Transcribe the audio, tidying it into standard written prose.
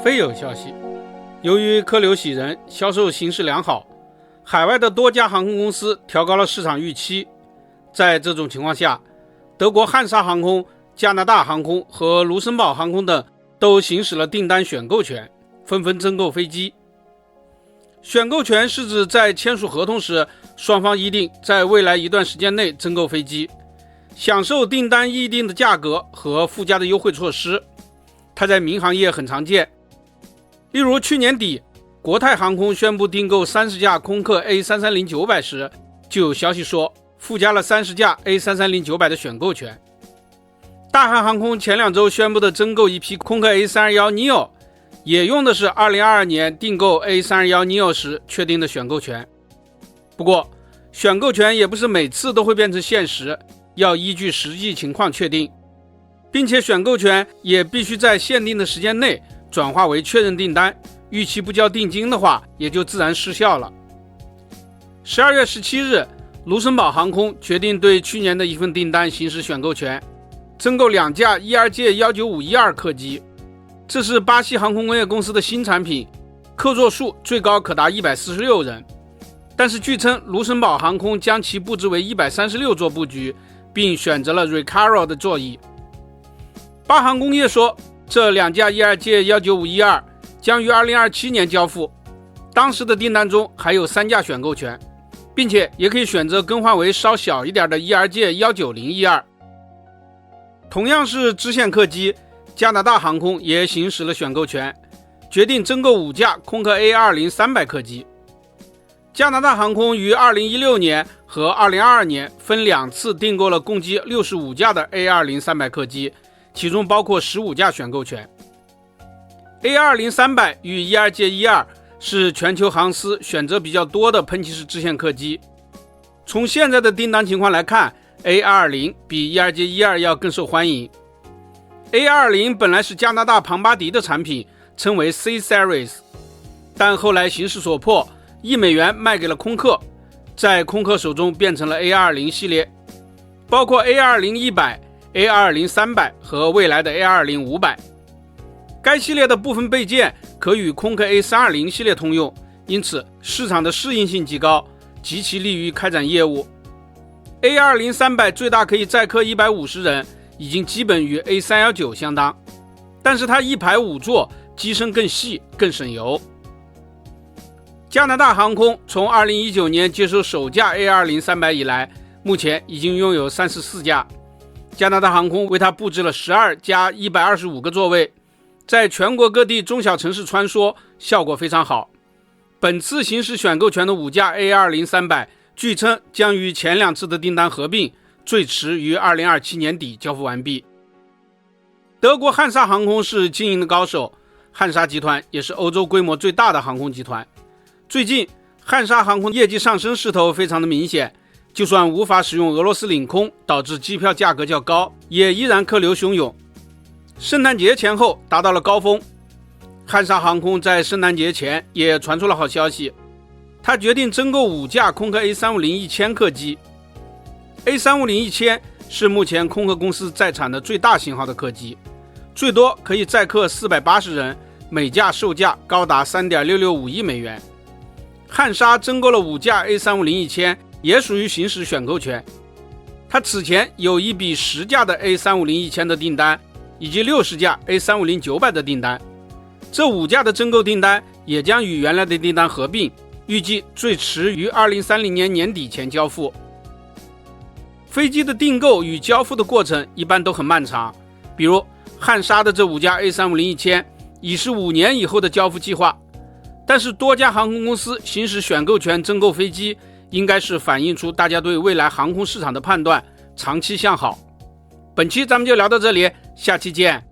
非有消息，由于客流喜人，销售形势良好，海外的多家航空公司调高了市场预期。在这种情况下，德国汉莎航空、加拿大航空和卢森堡航空等都行使了订单选购权，纷纷增购飞机。选购权是指在签署合同时，双方议定在未来一段时间内增购飞机，享受订单议定的价格和附加的优惠措施。它在民航业很常见。例如去年底，国泰航空宣布订购30架空客 A330-900 时，就有消息说附加了30架 A330-900 的选购权。大韩航空前2周宣布的增购一批空客 A321neo， 也用的是2022年订购 A321neo 时确定的选购权。不过选购权也不是每次都会变成现实，要依据实际情况确定，并且选购权也必须在限定的时间内转化为确认订单，逾期不交定金的话，也就自然失效了。12月17日，卢森堡航空决定对去年的一份订单行使选购权，增购2架ERJ19512客机。这是巴西航空工业公司的新产品，客座数最高可达146人。但是据称，卢森堡航空将其布置为136座布局，并选择了 Recaro 的座椅。巴航工业说，这2架ERJ19512将于2027年交付，当时的订单中还有3架选购权，并且也可以选择更换为稍小一点的 ERJ19012。同样是支线客机，加拿大航空也行使了选购权，决定增购5架空客 A220-300 客机。加拿大航空于2016年和2022年分2次订购了共计65架的 A220-300 客机，其中包括15架选购权。A220-300 与 ERJ12 是全球航司选择比较多的喷气式支线客机。从现在的订单情况来看， A220 比 ERJ12 要更受欢迎。A220 本来是加拿大庞巴迪的产品，称为 C Series， 但后来形势所迫，$1卖给了空客，在空客手中变成了 A220 系列，包括 A220-100、A220-300 和未来的 A220-500。该系列的部分备件可与空客 A320 系列通用，因此市场的适应性极高，极其利于开展业务。A220-300 最大可以载客150人，已经基本与 A319 相当，但是它1排5座，机身更细更省油。加拿大航空从2019年接收首架 A220-300 以来，目前已经拥有34架。加拿大航空为它布置了12加125个座位，在全国各地中小城市穿梭，效果非常好。本次行使选购权的5架 A220-300 据称将与前2次的订单合并，最迟于2027年底交付完毕。德国汉莎航空是经营的高手，汉莎集团也是欧洲规模最大的航空集团。最近汉莎航空业绩上升势头非常的明显，就算无法使用俄罗斯领空，导致机票价格较高，也依然客流汹涌。圣诞节前后达到了高峰，汉莎航空在圣诞节前也传出了好消息，他决定增购5架空客 A350-1000 客机。A350-1000 是目前空客公司在产的最大型号的客机，最多可以载客480人，每架售价高达$3.665亿。汉莎增购了5架 A350-1000，也属于行使选购权。他此前有一笔10架的 A350-1000 的订单，以及60架 A350-900 的订单。这5架的增购订单也将与原来的订单合并，预计最迟于2030年年底前交付。飞机的订购与交付的过程一般都很漫长，比如汉莎的这5架 A350-1000已是5年以后的交付计划。但是多家航空公司行使选购权增购飞机，应该是反映出大家对未来航空市场的判断长期向好。本期咱们就聊到这里，下期见。